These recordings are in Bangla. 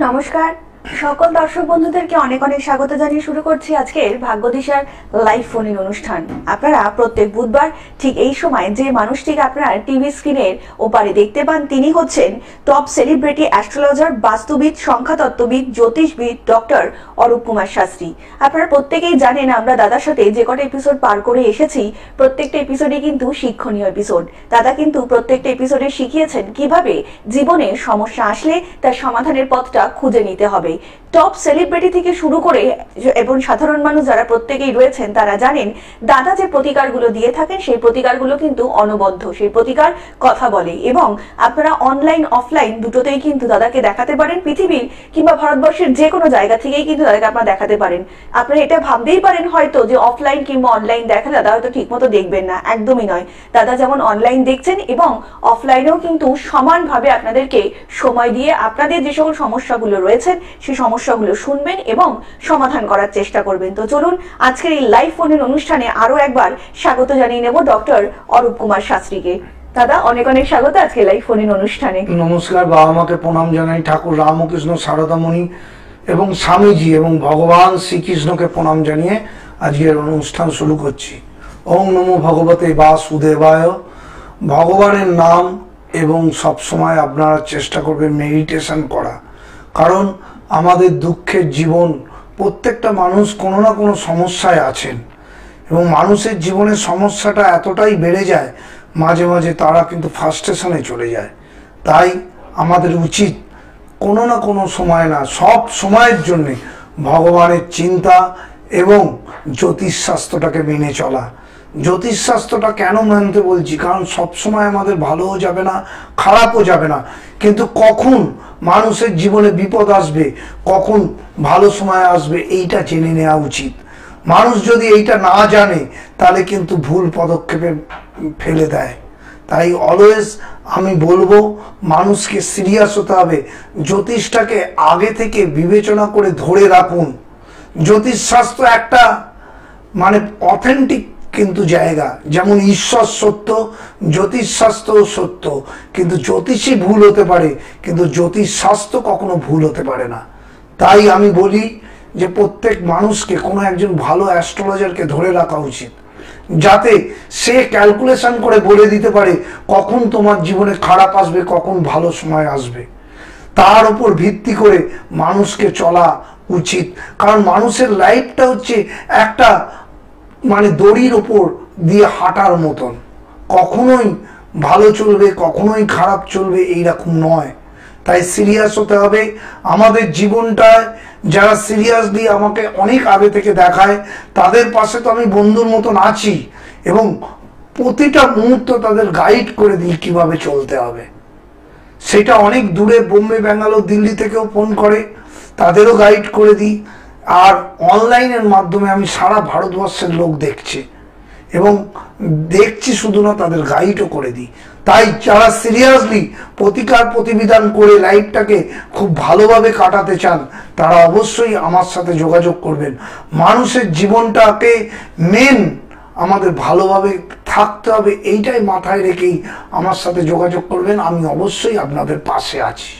নমস্কার সকল দর্শক বন্ধুদেরকে অনেক অনেক স্বাগত জানিয়ে শুরু করছি আজকের ভাগ্যদিশার লাইভ ফোন ইন অনুষ্ঠান। আপনারা প্রত্যেক বুধবার ঠিক এই সময় যে মানুষটিকে আপনারা টিভি স্ক্রিনের ওপারে দেখতে পান তিনি হচ্ছেন টপ সেলিব্রিটি অ্যাস্ট্রোলজার, বাস্তুবিদ, সংখ্যাতত্ত্ববিদ, জ্যোতিষবিদ ডক্টর অরূপ কুমার শাস্ত্রী। আপনারা প্রত্যেকেই জানেন আমরা দাদার সাথে যে কটা এপিসোড পার করে এসেছি প্রত্যেকটা এপিসোডে কিন্তু শিক্ষণীয় এপিসোড। দাদা কিন্তু প্রত্যেকটা এপিসোডে শিখিয়েছেন কিভাবে জীবনে সমস্যা আসলে তার সমাধানের পথটা খুঁজে নিতে হবে। টপ সেলিব্রিটি থেকে শুরু করে এবং সাধারণ মানুষ যারা প্রত্যেকেই রয়েছেন তারা জানেন দাদা যে প্রতিকারগুলো দিয়ে থাকেন সেই প্রতিকারগুলো কিন্তু অনবদ্য, সেই প্রতিকার কথা বলে এবং আপনারা অনলাইন অফলাইন দুটোতেই কিন্তু দাদাকে দেখাতে পারেন। পৃথিবীর কিংবা ভারতবর্ষের যে কোনো জায়গা থেকেই কিন্তু দাদাকে আপনারা দেখাতে পারেন। আপনারা এটা ভাবতেই পারেন হয়তো যে অফলাইন কিংবা অনলাইন দেখা দাদা হয়তো ঠিক মতো দেখবেন না, একদমই নয়। দাদা যেমন অনলাইন দেখছেন এবং অফলাইনেও কিন্তু সমানভাবে আপনাদেরকে সময় দিয়ে আপনাদের যে সকল সমস্যাগুলো রয়েছে সেই সমস্যাগুলো শুনবেন এবং সমাধান করার চেষ্টা করবেন। তো চলুন আজকের এই লাইভ ফোনের অনুষ্ঠানে আরো একবার স্বাগত জানিয়ে নেব ডক্টর অরূপ কুমার শাস্ত্রীকে। দাদা অনেক অনেক স্বাগত আজকে লাইভ ফোনের অনুষ্ঠানে। নমস্কার, বাবা মাকে প্রণাম জানাই, ঠাকুর রামকৃষ্ণ সারদামণি এবং স্বামীজি এবং ভগবান শ্রীকৃষ্ণকে প্রণাম জানিয়ে আজকের অনুষ্ঠান শুরু করছি। ওম নমো ভগবতে বাসুদেবায়। ভগবানের নাম এবং সবসময় আপনারা চেষ্টা করবেন মেডিটেশন করা, কারণ আমাদের দুঃখের জীবন, প্রত্যেকটা মানুষ কোনো না কোনো সমস্যায় আছেন এবং মানুষের জীবনের সমস্যাটা এতটাই বেড়ে যায় মাঝে মাঝে তারা কিন্তু ফ্রাস্ট্রেশনে চলে যায়। তাই আমাদের উচিত কোনো না কোনো সময় না সব সময়ের জন্যে ভগবানের চিন্তা এবং জ্যোতিষশাস্ত্রটাকে মেনে চলা। জ্যোতিষশাস্ত্রটা কেন মানতে বলছি, কারণ সবসময় আমাদের ভালোও যাবে না খারাপও যাবে না, কিন্তু কখন মানুষের জীবনে বিপদ আসবে, কখন ভালো সময় আসবে এইটা জেনে নেওয়া উচিত। মানুষ যদি এইটা না জানে তাহলে কিন্তু ভুল পদক্ষেপে ফেলে দেয়। তাই অলওয়েজ আমি বলবো মানুষকে সিরিয়াস হতে হবে, জ্যোতিষটাকে আগে থেকে বিবেচনা করে ধরে রাখুন। জ্যোতিষশাস্ত্র একটা মানে অথেন্টিক কিন্তু জায়গা, যেমন ঈশ্বর সত্য জ্যোতিষশাস্ত্র সত্য, কিন্তু জ্যোতিষই ভুল হতে পারে কিন্তু জ্যোতিষশাস্ত্র কখনো ভুল হতে পারে না। তাই আমি বলি যে প্রত্যেক মানুষকে কোনো একজন ভালো অ্যাস্ট্রোলজারকে ধরে রাখা উচিত, যাতে সে ক্যালকুলেশন করে বলে দিতে পারে কখন তোমার জীবনে খারাপ আসবে কখন ভালো সময় আসবে। তার উপর ভিত্তি করে মানুষকে চলা উচিত, কারণ মানুষের লাইফটা হচ্ছে একটা মানে দড়ির ওপর দিয়ে হাঁটার মতন, কখনোই ভালো চলবে কখনোই খারাপ চলবে এইরকম নয়। তাই সিরিয়াস হতে হবে। আমাদের জীবনটায় যারা সিরিয়াসলি আমাকে অনেক আগে থেকে দেখায় তাদের পাশে তো আমি বন্ধুর মতন আছি এবং প্রতিটা মুহূর্ত তাদের গাইড করে দিই কিভাবে চলতে হবে। সেটা অনেক দূরে বোম্বে, ব্যাঙ্গালোর, দিল্লি থেকেও ফোন করে, তাদেরও গাইড করে দিই। আর অনলাইনের মাধ্যমে আমি সারা ভারতবর্ষের লোক দেখছি এবং দেখছি শুধু না, তাদের গাইডও করে দিই। তাই যারা সিরিয়াসলি প্রতিকার প্রতিবিধান করে লাইফটাকে খুব ভালোভাবে কাটাতে চান তারা অবশ্যই আমার সাথে যোগাযোগ করবেন। মানুষের জীবনটাকে মেন আমাদের ভালোভাবে থাকতে হবে, এইটাই মাথায় রেখেই আমার সাথে যোগাযোগ করবেন। আমি অবশ্যই আপনাদের পাশে আছি।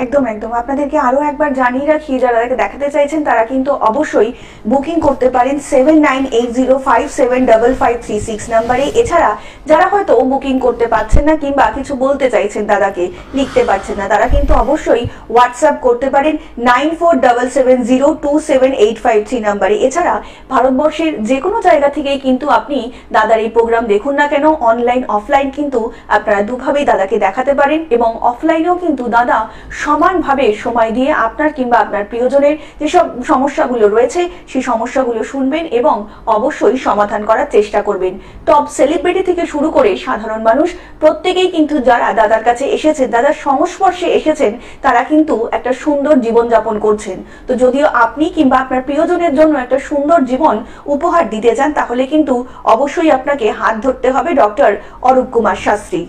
একদম একদম আপনাদেরকে আরো একবার জানিয়ে রাখি, যারা দেখাতে চাইছেন তারা কিন্তু অবশ্যই বুকিং করতে পারেন 7980575536 নাম্বারে। এছাড়া যারা হয়তো বুকিং করতে পারছেন না কিংবা কিছু বলতে চাইছেন দাদাকে লিখতে পারছেন না, তারা কিন্তু অবশ্যই হোয়াটসঅ্যাপ করতে পারেন 9477027853 নাম্বারে। এছাড়া ভারতবর্ষের যে কোনো জায়গা থেকেই কিন্তু আপনি দাদার এই প্রোগ্রাম দেখুন না কেন, অনলাইন অফলাইন কিন্তু আপনারা দুভাবেই দাদাকে দেখাতে পারেন এবং অফলাইনেও কিন্তু দাদা সমানভাবে সময় দিয়ে আপনার কিংবা আপনার প্রিয়জনের যেসব সমস্যাগুলো রয়েছে সেই সমস্যাগুলো শুনবেন এবং অবশ্যই সমাধান করার চেষ্টা করবেন। টপ সেলিব্রিটি থেকে শুরু করে সাধারণ মানুষ প্রত্যেকেই কিন্তু যারা দাদার কাছে এসেছেন, দাদার সংস্পর্শে এসেছেন, তারা কিন্তু একটা সুন্দর জীবন যাপন করছেন। তো যদিও আপনি কিংবা আপনার প্রিয়জনের জন্য একটা সুন্দর জীবন উপহার দিতে চান তাহলে কিন্তু অবশ্যই আপনাকে হাত ধরতে হবে ডক্টর অরূপ কুমার শাস্ত্রী।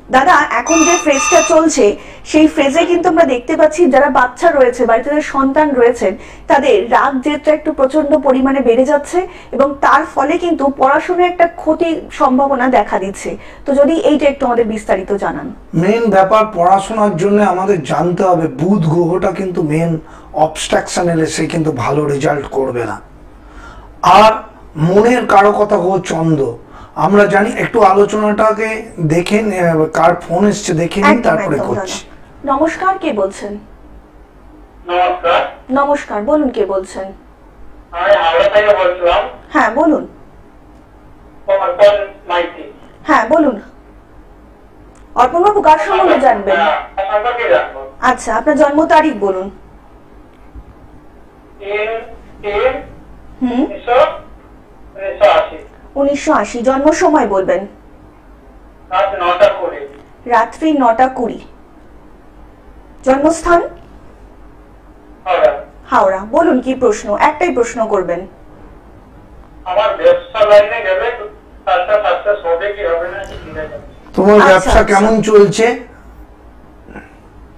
দাদা এখন যে ফ্রেজটা চলছে সেই ফ্রেজে কিন্তু আমরা দেখতে পাচ্ছি যারা বাচ্চা রয়েছে, বাড়িতে যারা সন্তান রয়েছেন, তাদের রাগ জেদটা একটু প্রচন্ড পরিমাণে বেড়ে যাচ্ছে এবং তার ফলে কিন্তু পড়াশোনায় একটা ক্ষতির সম্ভাবনা দেখা দিচ্ছে। তো যদি এইটা একটু আমাদের বিস্তারিত জানান। মেন ব্যাপার পড়াশোনার জন্য আমাদের জানতে হবে বুধ গ্রহটা কিন্তু মেন অবস্ট্রাকশন এলে সে কিন্তু ভালো রেজাল্ট করবে না। আর মনের কারকতা গ্রহ চন্দ্র, আমরা জানি একটু আলোচনাটাকে দেখে কার ফোন এসছে দেখে নিই, তারপরে করছি। নমস্কার, কে বলছেন? নমস্কার। নমস্কার, বলুন কে বলছেন? আমি হাওড়া থেকে বলছিলাম। হ্যাঁ বলুন। অর্পণ মাইতি। হ্যাঁ বলুন। অর্পণ বাবু কার সম্বন্ধে জানবেন? সম্পর্কে জানবো। আচ্ছা, আপনার জন্ম তারিখ বলুন। 1980। জন্ম সময় বলবেন। রাত 9:20। রাত্রি 9:20। জন্মস্থান? হাওড়া। হাওড়া। বলুন কি প্রশ্ন? একটাই প্রশ্ন করবেন। আমার ব্যবসা লাইনে গেলে তারটা সাকসেস হবে কি হবে না কি জানি না। তোমার আচ্ছা, ব্যবসা আচ্ছা। কেমন চলছে?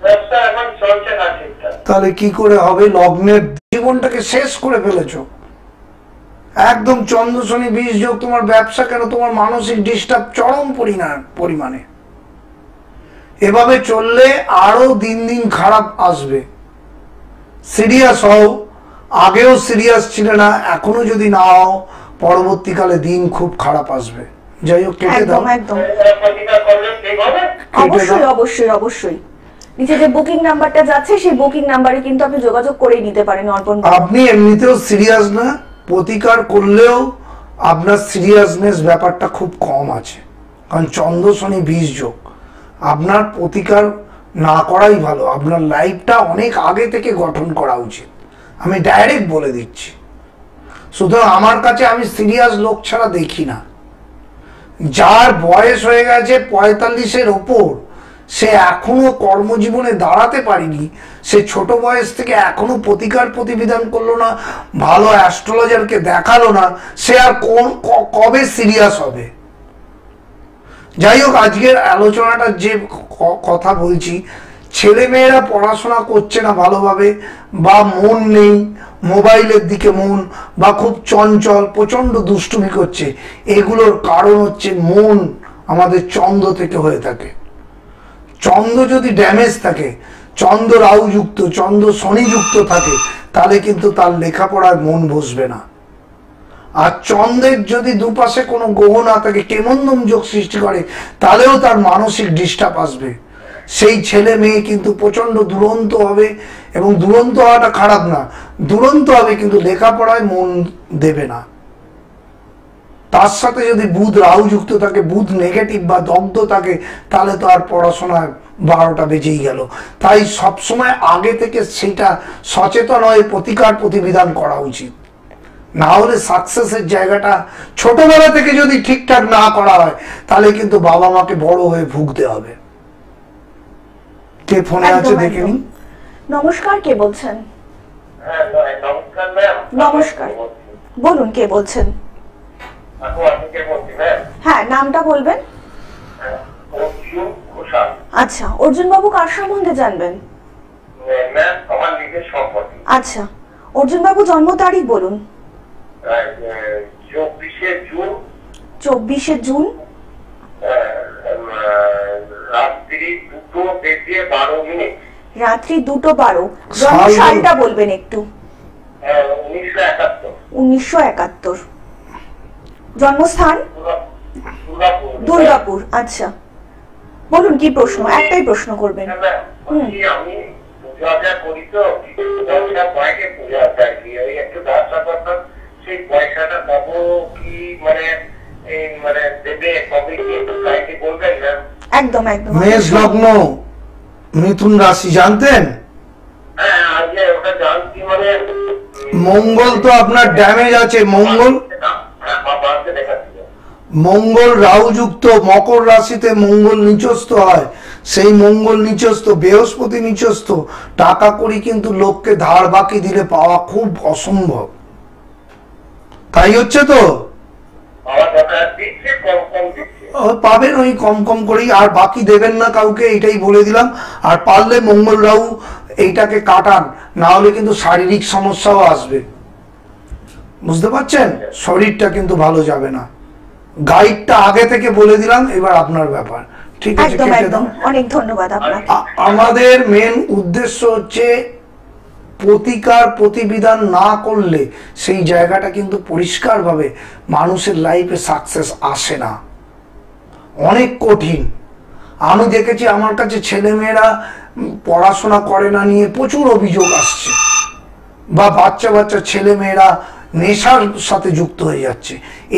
ব্যবসা এখন চলছে না ঠিকঠাক। তাহলে কি করে হবে? লগ্নের জীবনটাকে শেষ করে ফেলেছো একদম। চন্দ্র শনি 20 যোগ, তোমার ব্যবসা কেন, তোমার মানসিক ডিস্টার্ব চরম পরিমাণে। এভাবে চললে আরো দিন দিন খারাপ আসবে। সিরিয়াস হও, আগেও সিরিয়াস ছিল না, এখনো যদি না হও পরবর্তীকালে দিন খুব খারাপ আসবে। যাই হোক, কেটে দাও। একদম একদম। প্রতিকার করলে ঠিক হবে। অবশ্যই অবশ্যই অবশ্যই। নিচে যে বুকিং নাম্বারটা যাচ্ছে সেই বুকিং নাম্বারে কিন্তু আপনি যোগাযোগ করেই নিতে পারেন অর্পণ বাবু। আপনি এমনিতেও সিরিয়াস না, প্রতিকার করলেও আপনার সিরিয়াসনেস ব্যাপারটা খুব কম আছে, কারণ চন্দ্র শনি 20 যোগ। আপনার প্রতিকার না করাই ভালো, আপনার লাইফটা অনেক আগে থেকে গঠন করা উচিত, আমি ডাইরেক্ট বলে দিচ্ছি। সুতরাং আমার কাছে আমি সিরিয়াস লোক ছাড়া দেখি না। যার বয়স হয়ে গেছে 45-এর ওপর, সে এখনো কর্মজীবনে দাঁড়াতে পারেনি, সে ছোট বয়স থেকে এখনো প্রতিকার প্রতিবিধান করলো না, ভালো অ্যাস্ট্রোলজারকে দেখালো না, সে আর কবে সিরিয়াস হবে? যাই হোক, আজকের আলোচনাটা যে কথা বলছি, ছেলে মেয়েরা পড়াশোনা করছে না ভালোভাবে, বা মন নেই, মোবাইলের দিকে মন, বা খুব চঞ্চল, প্রচন্ড দুষ্টুমি করছে, এগুলোর কারণ হচ্ছে মন আমাদের চন্দ্র থেকে হয়ে থাকে। চন্দ্র যদি ড্যামেজ থাকে, চন্দ্র রাহু যুক্ত, চন্দ্র শনি যুক্ত থাকে, তাহলে কিন্তু তার লেখাপড়ায় মন বসবে না। আর চন্দ্রের যদি দুপাশে কোনো গ্রহ না থাকে, কেমন্দম যোগ সৃষ্টি করে, তাহলেও তার মানসিক ডিস্টার্ব আসবে। সেই ছেলে মেয়ে কিন্তু প্রচন্ড দুরন্ত হবে, এবং দুরন্ত হওয়াটা খারাপ না, দুরন্ত হবে কিন্তু লেখাপড়ায় মন দেবে না। তার সাথে যদি বুধ রাহু যুক্ত থাকে, বুধ নেগেটিভ বা দগ্ধ থাকে, তাহলে তো আর পড়াশোনায় 12টা বেজেই গেল। তাই সবসময় আগে থেকে সেটা সচেতন হয়ে প্রতিকার প্রতিবিধান করা উচিত, না হলে সাকসেসের জায়গাটা ছোটবেলা থেকে যদি ঠিকঠাক না করা হয়, তাহলে কিন্তু বাবা মাকে বড় হয়ে ভুগতে হবে। কে ফোনে আছে দেখে নিন। নমস্কার, কে বলছেন? হ্যাঁ নমস্কার ম্যাম। নমস্কার, বলুন কে বলছেন? আপনি কে বলছেন ম্যাম? হ্যাঁ, নামটা বলবেন। অর্জুন ঘোষাল। আচ্ছা, অর্জুন বাবু কার সম্বন্ধে জানবেন? ম্যাম আমার নিজের সম্পত্তি। আচ্ছা, অর্জুন বাবু জন্ম তারিখ বলুন। 24শে জুন। 24শে জুন। রাত্রি 2:12। রাত্রি 2:12। জন্ম সালটা বলবেন একটু। 1971। 1971। জন্মস্থান? দুর্গাপুর। আচ্ছা, বলুন কি প্রশ্ন? একটাই প্রশ্ন করবেন। আমি পূজা করি তো, পূজা বাইরে পূজা চাইছি, একটু ব্যবসা করতাম, সেই পয়সাটা পাবো কি, মানে দেবে কবে কি একটু কাইন্ডলি বলবেন না? একদম একদম। মেষ লগ্ন, মিথুন রাশি জানতেন? হ্যাঁ আজকে ওটা জানছি। মঙ্গল তো আপনার ড্যামেজ আছে। মঙ্গল রাহু যুক্ত, মকর রাশিতে মঙ্গল নিচস্থ হয়, সেই মঙ্গল নিচস্থ, বৃহস্পতি নিচস্থ, টাকা কড়ি কিন্তু লোককে ধার বাকি দিলে পাওয়া খুব অসম্ভব। তাই হচ্ছে তো। আমার টাকা দিচ্ছে, কম কম দিচ্ছে। পাবেন ওই কম কম করেই, আর বাকি দেবেন না কাউকে, এটাই বলে দিলাম। আর পারলে মঙ্গল রাহু এইটাকে কাটান, না হলে কিন্তু শারীরিক সমস্যাও আসবে, বুঝতে পারছেন? শরীরটা কিন্তু ভালো যাবে না। গাইডটা আগে থেকে বলে দিলাম, এবার আপনার ব্যাপার। ঠিক আছে, একদম কেটে একদম, দাও। অনেক ধন্যবাদ আপনাকে। আমাদের মেন উদ্দেশ্য হচ্ছে প্রতিকার প্রতিবিধান না করলে সেই জায়গাটা কিন্তু পরিষ্কারভাবে মানুষের লাইফে সাকসেস আসে না, অনেক কঠিন। আমি দেখেছি আমার কাছে ছেলেমেয়েরা পড়াশোনা করে না নিয়ে প্রচুর অভিযোগ আসছে, বা বাচ্চা বাচ্চা ছেলেমেয়েরা নেশার সাথে যুক্ত হয়ে যাচ্ছে।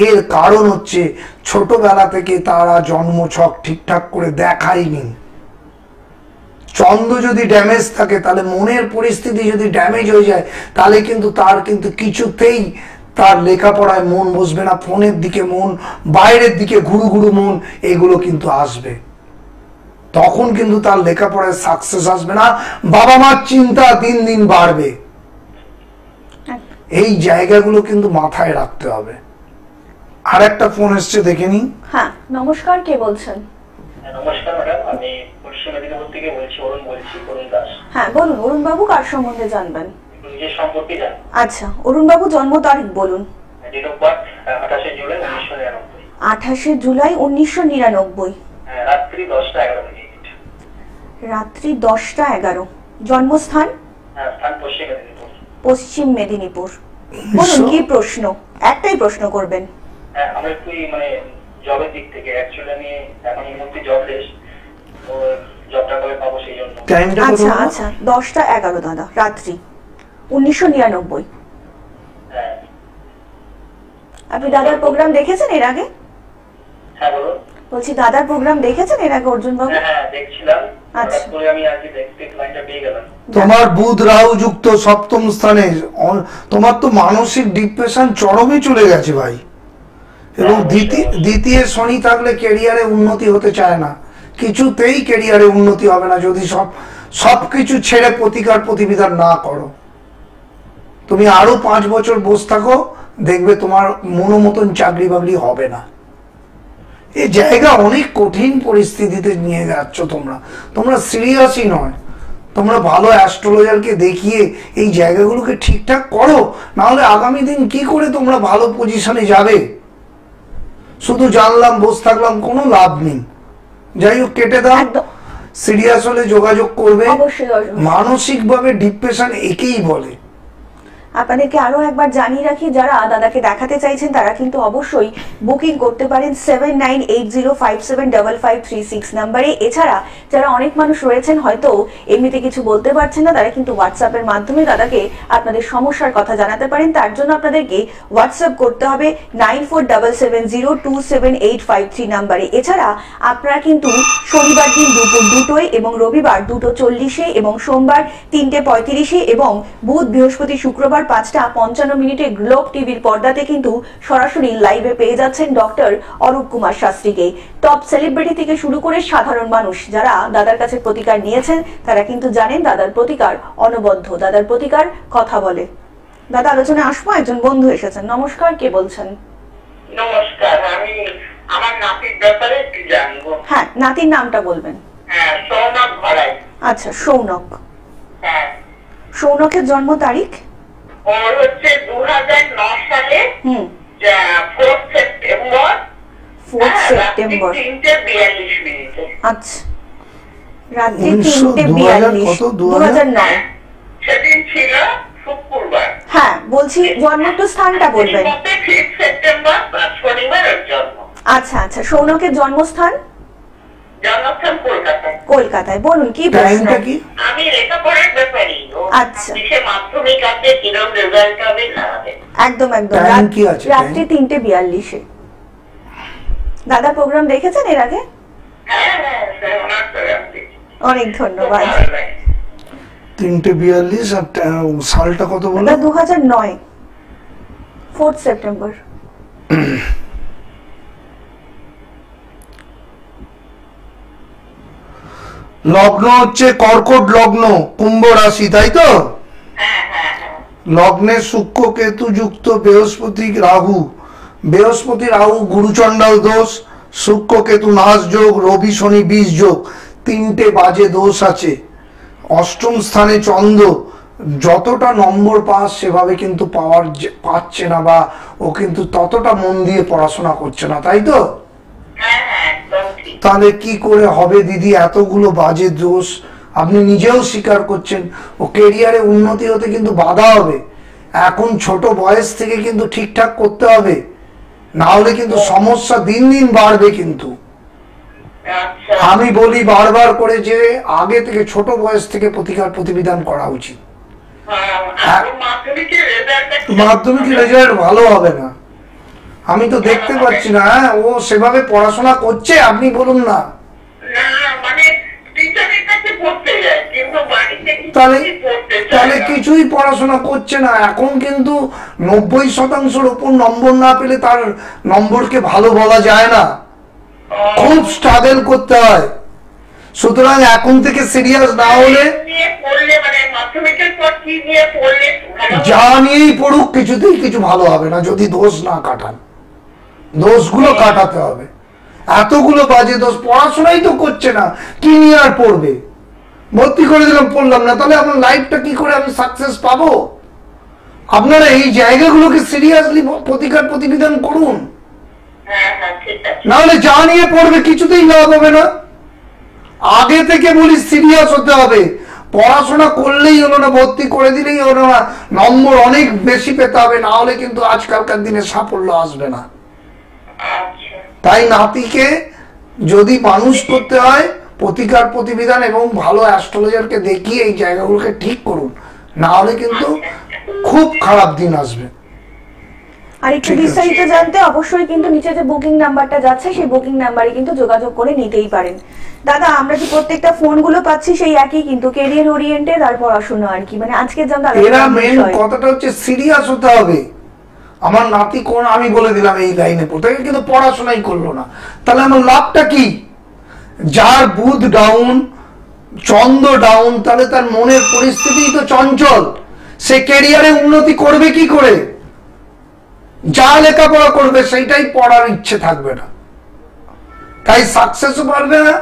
এর কারণ হচ্ছে ছোটবেলা থেকে তারা জন্মছক ঠিকঠাক করে দেখায়নি। চন্দ্র যদি ড্যামেজ থাকে, তাহলে মনের পরিস্থিতি যদি ড্যামেজ হয়ে যায়, তাহলে কিন্তু তার কিন্তু কিছুতেই তার লেখাপড়ায় মন বসবে না, ফোনের দিকে মন, বাইরের দিকে ঘুরু ঘুরু মন, এগুলো কিন্তু আসবে। তখন কিন্তু তার লেখাপড়ায় সাকসেস আসবে না, বাবা মার চিন্তা দিন দিন বাড়বে। এই জায়গাগুলো কিন্তু মাথায় রাখতে হবে। আর একটা ফোন এসছে, দেখে নি। হ্যাঁ, নমস্কার, কে বলছেন? নমস্কার ম্যাডাম, আমি পশ্চিম মেদিনীপুর থেকে বলছি, অরুণ দাস। হ্যাঁ বলুন, অরুণ বাবু কার সম্বন্ধে জানবেন? নিজের সম্পর্কে জানবো। আচ্ছা, অরুণ বাবু জন্ম তারিখ বলুন। Date of birth 28 July 1999। 28 July 1999, রাত্রি 10:11। রাত্রি 10:11। জন্মস্থান? স্থান পশ্চিম মেদিনীপুর। পশ্চিম মেদিনীপুর। বলুন কি প্রশ্ন? একটাই প্রশ্ন করবেন। আমরা একটু মানে জবের দিক থেকে, অ্যাকচুয়ালি আমি এখন এই মুহূর্তে জবলেস, তো জবটা কবে পাবো সেই জন্য। টাইমটা কত? আচ্ছা আচ্ছা, 10:11 দাদা, রাত্রি 1999। হ্যাঁ। আপনি দাদার প্রোগ্রাম দেখেছেন এর আগে? হ্যাঁ বলুন। বলছি দাদার প্রোগ্রাম দেখেছেন এর আগে অর্জুন বাবু? হ্যাঁ দেখছিলাম। আচ্ছা। তারপরে আমি আজকে দেখতে লাইনটা পেয়ে গেলাম। তোমার বুধ রাহু যুক্ত সপ্তম স্থানে, তোমার তো মানসিক ডিপ্রেশন চরমে চলে গেছে ভাই। এবং দ্বিতীয় শনি থাকলে ক্যারিয়ারে উন্নতি হতে চায় না, কিছুতেই ক্যারিয়ারে উন্নতি হবে না যদি সবকিছু ছেড়ে প্রতিকার প্রতিবিধান না করো। তুমি আরো 5 বছর বসে থাকো, দেখবে তোমার মনোমতন চাকরি বাকরি হবে না। এই জায়গা অনেক কঠিন পরিস্থিতিতে নিয়ে যাচ্ছ তোমরা সিরিয়াসই নয়। তোমরা ভালো অ্যাস্ট্রোলজারকে দেখিয়ে এই জায়গাগুলোকে ঠিকঠাক করো, না হলে আগামী দিন কি করে তোমরা ভালো পজিশনে যাবে? শুধু জানলাম বসে থাকলাম, কোনো লাভ নেই। যাই হোক, কেটে দাও। সিরিয়াস হলে যোগাযোগ করবে। মানসিকভাবে ডিপ্রেশন একেই বলে। আপনাদেরকে আরো একবার জানিয়ে রাখি, যারা দাদাকে দেখাতে চাইছেন তারা কিন্তু অবশ্যই বুকিং করতে পারেন 7980575536 নাম্বারে। এছাড়া যারা অনেক মানুষ রয়েছেন হয়তো এমনিতে কিছু বলতে পারছেন না, তারা কিন্তু হোয়াটসঅ্যাপের মাধ্যমে দাদাকে আপনাদের সমস্যার কথা জানাতে পারেন। তার জন্য আপনাদেরকে হোয়াটসঅ্যাপ করতে হবে 9477027853 নাম্বারে। এছাড়া আপনারা কিন্তু শনিবার দিন দুপুর 2টোয় এবং রবিবার 2:40 এবং সোমবার 3:35 এবং বুধ বৃহস্পতি শুক্রবার 5:55 গ্লোব টিভির পর্দাতে কিন্তু সরাসরি লাইভে পেয়ে যাচ্ছেন ডক্টর অরূপ কুমার শাস্ত্রীকে। টপ সেলিব্রিটি থেকে শুরু করে সাধারণ মানুষ যারা দাদার কাছে প্রতিকার নিয়েছেন তারা কিন্তু জানেন দাদার প্রতিকার অনবদ্য, দাদার প্রতিকার কথা বলে। দাদা আলোচনায় আসবো, একজন বন্ধু এসেছেন। নমস্কার, কে বলছেন? নমস্কার, আমি আমার নাতির ব্যাপারে একটু জানবো। হ্যাঁ, নাতির নামটা বলবেন। হ্যাঁ, সৌনক ভাড়াই। আচ্ছা, সৌনক। হ্যাঁ। সৌনকের জন্ম তারিখ? ওর হচ্ছে 2009 সালে 4 সেপ্টেম্বর। 4 সেপ্টেম্বর। 3:42। আচ্ছা, রাত্রি 3:42, 2009। সেদিন ছিল শুক্রবার। হ্যাঁ, বলছি জন্ম তো স্থানটা বলবেন। 5 সেপ্টেম্বর শনিবারের জন্ম। আচ্ছা আচ্ছা, সৌনকের জন্মস্থান? জন্মস্থান কলকাতায়। কলকাতায়। বলুন কি প্রশ্ন? আমি লেখাপড়ার ব্যাপারে। আচ্ছা, মাধ্যমিক আছে, কিরকম রেজাল্ট হবে না হবে। একদম একদম, রাত্রি 3:42। দাদা প্রোগ্রাম দেখেছেন এর আগে? হ্যাঁ হ্যাঁ, অনেক ধন্যবাদ। 3:42। আর সালটা কত বলো? 2009, 4 সেপ্টেম্বর। লগ্ন হচ্ছে কর্কট লগ্ন, কুম্ভ রাশি, তাই তো? লগ্নে শুক্র কেতু যুক্ত, বৃহস্পতি রাহু গুরুচণ্ডাল দোষ, শুক্র কেতু নাশ যোগ, রবি শনি 20 যোগ, 3টে বাজে দোষ আছে। অষ্টম স্থানে চন্দ্র, যতটা নম্বর পাস সেভাবে কিন্তু পাচ্ছে না, বা ও কিন্তু ততটা মন দিয়ে পড়াশোনা করছে না, তাই তো? তাহলে কি করে হবে দিদি? এতগুলো বাজে দোষ আপনি নিজেও স্বীকার করছেন। ও কেরিয়ারে উন্নতি হতে কিন্তু বাধা হবে। এখন ছোট বয়স থেকে কিন্তু ঠিকঠাক করতে হবে, না হলে কিন্তু সমস্যা দিন দিন বাড়বে। কিন্তু আমি বলি বারবার করে যে আগে থেকে ছোট বয়স থেকে প্রতিকার প্রতিবিধান করা উচিত। মাধ্যমিক রেজাল্ট ভালো হবে না, আমি তো দেখতে পাচ্ছি না। ও সেভাবে পড়াশোনা করছে? আপনি বলুন না। তাহলে কিছুই পড়াশোনা করছে না। এখন কিন্তু 90% উপর নম্বর না পেলে তার নম্বরকে ভালো বলা যায় না, খুব স্ট্রাগল করতে হয়। সুতরাং এখন থেকে সিরিয়াস না হলে, যা নিয়েই পড়ুক কিছুতেই কিছু ভালো হবে না যদি দোষ না কাটান। দোষগুলো কাটাতে হবে। এতগুলো বাজে দোষ, পড়াশোনাই তো করছে না, কি নিয়ে আর পড়বে? ভর্তি করে দিলাম, পড়লাম না, তাহলে আমার লাইফটা কি করে আমি সাকসেস পাবো? আপনারা এই জায়গাগুলোকে সিরিয়াসলি প্রতিকার প্রতিবিধান করুন, নাহলে যা নিয়ে পড়বে কিছুতেই লাভ হবে না। আগে থেকে বলি সিরিয়াস হতে হবে। পড়াশোনা করলেই হলো না, ভর্তি করে দিলেই হলো না, নম্বর অনেক বেশি পেতে হবে, না হলে কিন্তু আজকালকার দিনে সাফল্য আসবে না। তাই নাতিকে যদি মানুষ করতে হয় প্রতিকার প্রতিবিধান এবং ভালো অ্যাস্ট্রোলজারকে দেখিয়ে এই জায়গাগুলোকে ঠিক করুন, না হলে কিন্তু খুব খারাপ দিন আসবে। আর একটু বিস্তারিত জানতে অবশ্যই কিন্তু নিচে যে বুকিং নাম্বারটা যাচ্ছে সেই বুকিং নাম্বারে কিন্তু যোগাযোগ করে নিতেই পারেন। দাদা, আমরা যে প্রত্যেকটা ফোন গুলো পাচ্ছি সেই একই, কিন্তু ক্যারিয়ার ওরিয়েন্টেড আর পড়াশোনা আর কি, মানে আজকে জানতে এরা মেন কথাটা হচ্ছে সিরিয়াস হতে হবে। আমার নাতি কোন, আমি বলে দিলাম এই লাইনে পড়তে, কিন্তু পড়াশোনাই করলো না, তাহলে আমার লাভটা কি? যার বুধ ডাউন, চন্দ্র ডাউন, তাহলে তার মনের পরিস্থিতি তো চঞ্চল, সে ক্যারিয়ারে উন্নতি করবে কি করে? যা লেখাপড়া করবে সেইটাই পড়ার ইচ্ছে থাকবে না, তাই সাকসেসও পারবে না,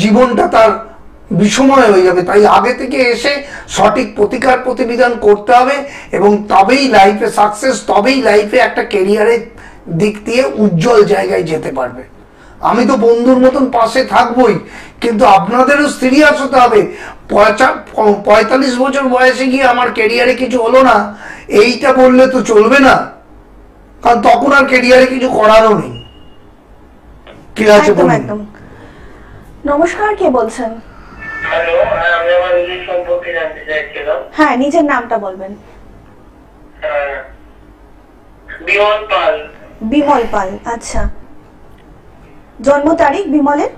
জীবনটা তার বিষময় হয়ে যাবে। তাই আগে থেকে এসে সঠিক প্রতিকার প্রতিবিধান করতে হবে, এবং তবেই লাইফে সাকসেস, তবেই লাইফে একটা ক্যারিয়ারের দিক দিয়ে উজ্জ্বল জায়গায় যেতে পারবে। আমি তো বন্ধুর মতন পাশে থাকবই, কিন্তু আপনাদেরও সিরিয়াস হতে হবে। 45 বছর বয়সে গিয়ে আমার ক্যারিয়ারে কিছু হলো না এইটা বললে তো চলবে না, কারণ তখন আর ক্যারিয়ারে কিছু করারও নেই। কি আছে বলুন? নমস্কার, কে বলছেন? হ্যালো, আমি আমার নিজের সম্পর্কে জানতে চাইছিলাম। হ্যাঁ, নিজের নামটা বলবেন। বিমল পাল। বিমল পাল, আচ্ছা। জন্ম তারিখ বিমলের?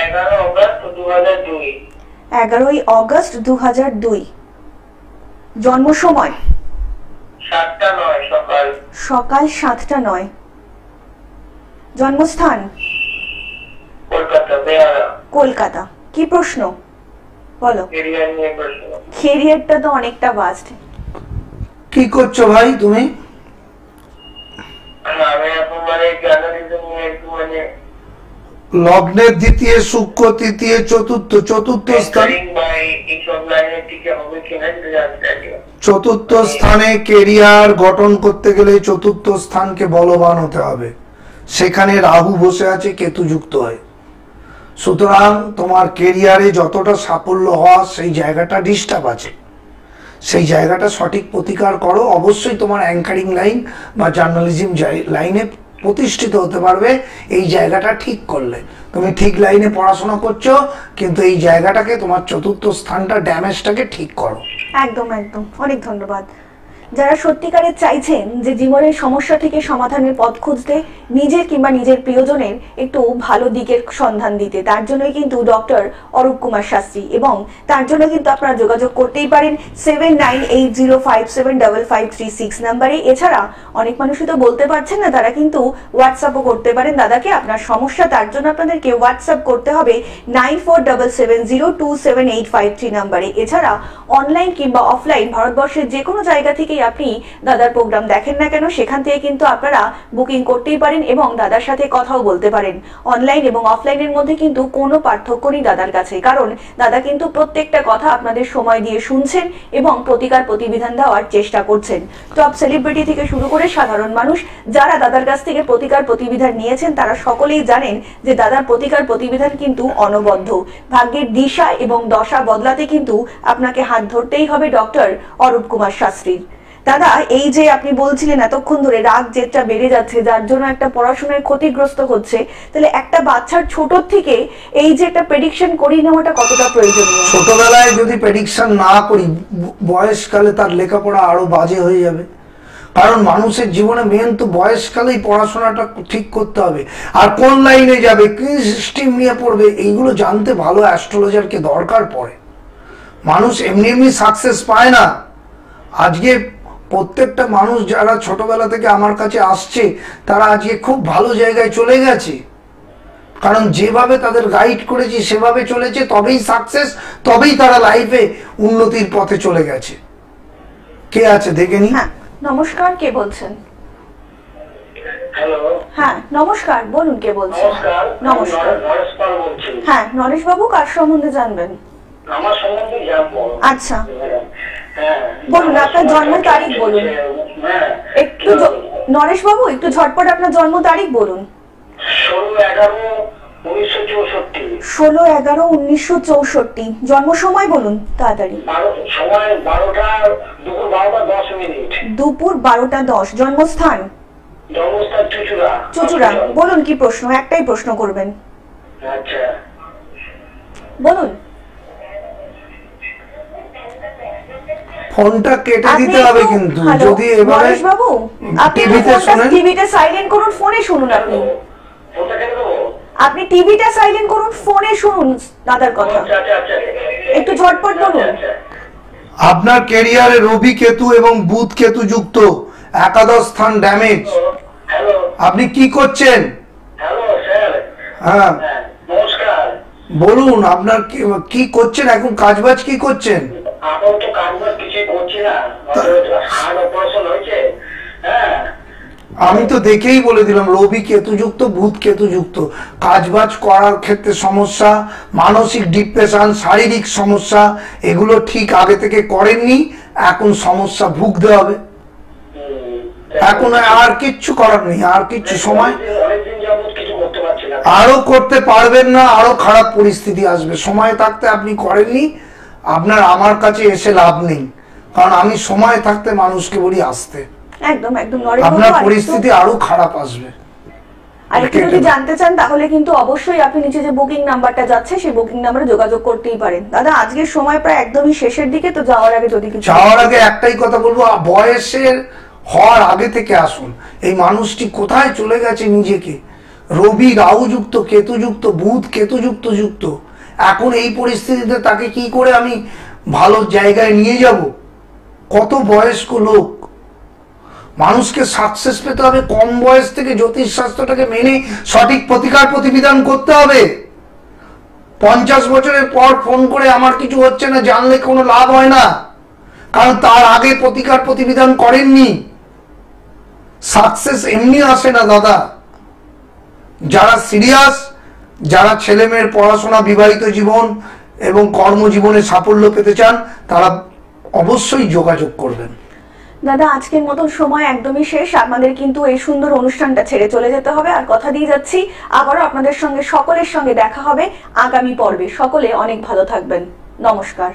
11 অগস্ট 2002। 11 অগস্ট 2002। জন্ম সময়? 7:09 সকাল। সকাল 7:09। জন্মস্থান? কলকাতা, বেহালা। কলকাতা। কি প্রশ্ন বলো? ক্যারিয়ার নিয়ে প্রশ্ন। ক্যারিয়ারটা তো অনেকটা ভাস্ট। কি করছো ভাই তুমি? আমি এখন জার্নালিজম নিয়ে একটু লগ্নের দ্বিতীয়, শুক্র তৃতীয়, চতুর্থ স্থান, চতুর্থ স্থানে কেরিয়ার গঠন করতে গেলে চতুর্থ স্থানকে বলবান হতে হবে। সেখানে রাহু বসে আছে, কেতু যুক্ত হয়। সুতরাং তোমার কেরিয়ারে যতটা সাফল্য হওয়া সেই জায়গাটা ডিস্টার্ব আছে, সেই জায়গাটা সঠিক প্রতিকার করো। অবশ্যই তোমার অ্যাঙ্কারিং লাইন বা জার্নালিজম লাইনে প্রতিষ্ঠিত হতে পারবে এই জায়গাটা ঠিক করলে। তুমি ঠিক লাইনে পড়াশোনা করছো, কিন্তু এই জায়গাটাকে, তোমার চতুর্থ স্থানটা, ড্যামেজটাকে ঠিক করো। একদম একদম, অনেক ধন্যবাদ। যারা সত্যিকারের চাইছেন যে জীবনের সমস্যা থেকে সমাধানের পথ খুঁজতে, নিজের কিংবা নিজের প্রিয়জনের একটু ভালো দিকের সন্ধান দিতে, তার জন্যই কিন্তু ডক্টর অরূপ কুমার শাস্ত্রী, এবং তার জন্য কিন্তু আপনারা যোগাযোগ করতেই পারেন 7980575536 নাম্বারে। এছাড়া অনেক মানুষই তো বলতে পারছেন না, তারা কিন্তু হোয়াটসঅ্যাপও করতে পারেন দাদাকে আপনার সমস্যা। তার জন্য আপনাদেরকে হোয়াটসঅ্যাপ করতে হবে 9477027853 নাম্বারে। এছাড়া অনলাইন কিংবা অফলাইন ভারতবর্ষের যে কোনো জায়গা থেকে থেকেই আপনি দাদার প্রোগ্রাম দেখেন না কেন, সেখান থেকে কিন্তু আপনারা বুকিং করতেই পারেন এবং দাদার সাথে কথাও বলতে পারেন। অনলাইন এবং অফলাইনের মধ্যে কিন্তু কোনো পার্থক্য নেই দাদার কাছে, কারণ দাদা কিন্তু প্রত্যেকটা কথা আপনাদের সময় দিয়ে শুনছেন এবং প্রতিকার প্রতিবিধান দেওয়ার চেষ্টা করছেন। টপ সেলিব্রিটি থেকে শুরু করে সাধারণ মানুষ যারা দাদার কাছ থেকে প্রতিকার প্রতিবিধান নিয়েছেন তারা সকলেই জানেন যে দাদার প্রতিকার প্রতিবিধান কিন্তু অনবদ্য। ভাগ্যের দিশা এবং দশা বদলাতে কিন্তু আপনাকে হাত ধরতেই হবে ডক্টর অরূপ কুমার শাস্ত্রীর। দাদা, এই যে আপনি বলছিলেন এতক্ষণ ধরে রাগ জেদটা বেড়ে যাচ্ছে, যার জন্য একটা পড়াশোনায় ক্ষতিগ্রস্ত হচ্ছে, তাহলে একটা বাচ্চার ছোট থেকে এই যে একটা প্রেডিকশন করিয়ে নেওয়াটা কতটা প্রয়োজনীয়? ছোটবেলায় যদি প্রেডিকশন না করি, বয়সকালে তার লেখাপড়া আরো বাজে হয়ে যাবে। কারণ মানুষের জীবনে মেন তো বয়সকালেই পড়াশোনাটা ঠিক করতে হবে। আর কোন লাইনে যাবে, কি স্ট্রিম নিয়ে পড়বে, এইগুলো জানতে ভালো অ্যাস্ট্রোলজারকে দরকার পড়ে। মানুষ এমনি এমনি সাকসেস পায় না। আজকে প্রত্যেকটা মানুষ যারা ছোটবেলা থেকে আমার কাছে আসছে তারা আজকে খুব ভালো জায়গায় চলে গেছে, কারণ যেভাবে তাদের গাইড করেছি সেভাবে চলেছে, তবেই সাকসেস, তবেই তারা লাইফে উন্নতির পথে চলে গেছে। কে আছে দেখে নি? হ্যাঁ, নমস্কার, কে বলছেন? হ্যালো, হ্যাঁ নমস্কার, বলুন কে বলছেন? নমস্কার। নমস্কার। নরেশ পাল বলছি। হ্যাঁ নরেশ বাবু, কার সম্বন্ধে জানবেন? আমার সম্বন্ধে জানবো। আচ্ছা হ্যাঁ, বলুন, আপনার জন্ম তারিখ বলুন। হ্যাঁ, একটু নরেশ বাবু একটু ঝটপট আপনার জন্ম তারিখ বলুন। 16/11/1964। 16/11/1964। জন্ম সময় বলুন তাড়াতাড়ি। সময় দুপুর 12:10। দুপুর 12:10। জন্মস্থান? জন্মস্থান চুচুড়া। চুচুড়া। বলুন কি প্রশ্ন? একটাই প্রশ্ন করবেন। আচ্ছা, বলুন। ফোনটা কেটে দিতে হবে কিন্তু, যদি এবারে নরেশ বাবু আপনি টিভিতে শুনেন। টিভিটা সাইলেন্ট করুন, ফোনে শুনুন। ফোনটা কেটে দেবো? আপনি টিভিটা সাইলেন্ট করুন, ফোনে শুনুন দাদার কথা। আচ্ছা, আচ্ছা, একটু ঝটপট বলুন। আচ্ছা। আপনার ক্যারিয়ারে রবি কেতু এবং বুধ কেতু যুক্ত, একাদশ স্থান ড্যামেজ। হ্যালো, আপনি কি করছেন? Hello sir. হ্যাঁ হ্যাঁ, নমস্কার। বলুন, আপনার কি করছেন এখন? কাজবাজ কি করছেন? এখন তো কাজবাজ কিছুই করছি না, হার্ট অপারেশন হয়েছে। হ্যাঁ, আমি তো দেখেই বলে দিলাম, রবি কেতু যুক্ত, বুধ কেতু যুক্ত। কাজবাজ করার ক্ষেত্রে সমস্যা, মানসিক ডিপ্রেশন, শারীরিক সমস্যা, এগুলো ঠিক আগে থেকে করেননি, এখন সমস্যা ভুগতে হবে। এখন আর কিচ্ছু করার নেই, আর কিচ্ছু সময় অনেকদিন যাবত কিছু করতে পারছি না। আরো করতে পারবেন না, আরো খারাপ পরিস্থিতি আসবে। সময় থাকতে আপনি করেননি, আপনার আমার কাছে এসে লাভ নেই, কারণ আমি সময় থাকতে মানুষকে বলি আসতে। একদম একদম নরেশ বাবু, আপনার পরিস্থিতি আরো খারাপ আসবে। আর একটু যদি জানতে চান তাহলে কিন্তু অবশ্যই আপনি নিচে যে বুকিং নাম্বারটা যাচ্ছে সেই বুকিং নাম্বারে যোগাযোগ করতেই পারেন। দাদা, আজকের সময় প্রায় একদমই শেষের দিকে, তো যাওয়ার আগে যদি কিছু যাওয়ার আগে একটাই কথা বলবো, বয়সের হওয়ার আগে থেকে আসুন। এই মানুষটি কোথায় চলে গেছে নিজেকে, রবি রাহু যুক্ত, কেতু যুক্ত, বুধ কেতু যুক্ত। এখন এই পরিস্থিতিতে তাকে কি করে আমি ভালো জায়গায় নিয়ে যাব? কত বয়স্ক লোক। মানুষকে সাকসেস পেতে হবে, কম বয়স থেকে জ্যোতিষ শাস্ত্রটাকে মেনে সঠিক প্রতিকার প্রতিবিধান করতে হবে। 50 বছরের পর ফোন করে আমার কিছু হচ্ছে না জানলে কোনো লাভ হয় না, কারণ তার আগে প্রতিকার প্রতিবিধান করেননি। সাকসেস এমনি আসে না দাদা। যারা সিরিয়াস, যারা ছেলে মেয়ের পড়াশোনা, বিবাহিত জীবন এবং কর্মজীবনে সাফল্য পেতে চান, তারা অবশ্যই যোগাযোগ করবেন। দাদা, আজকের মতন সময় একদমই শেষ। আমাদের কিন্তু এই সুন্দর অনুষ্ঠানটা ছেড়ে চলে যেতে হবে, আর কথা দিয়ে যাচ্ছি আবারও আপনাদের সঙ্গে সকলের সঙ্গে দেখা হবে আগামী পর্বে। সকলে অনেক ভালো থাকবেন। নমস্কার।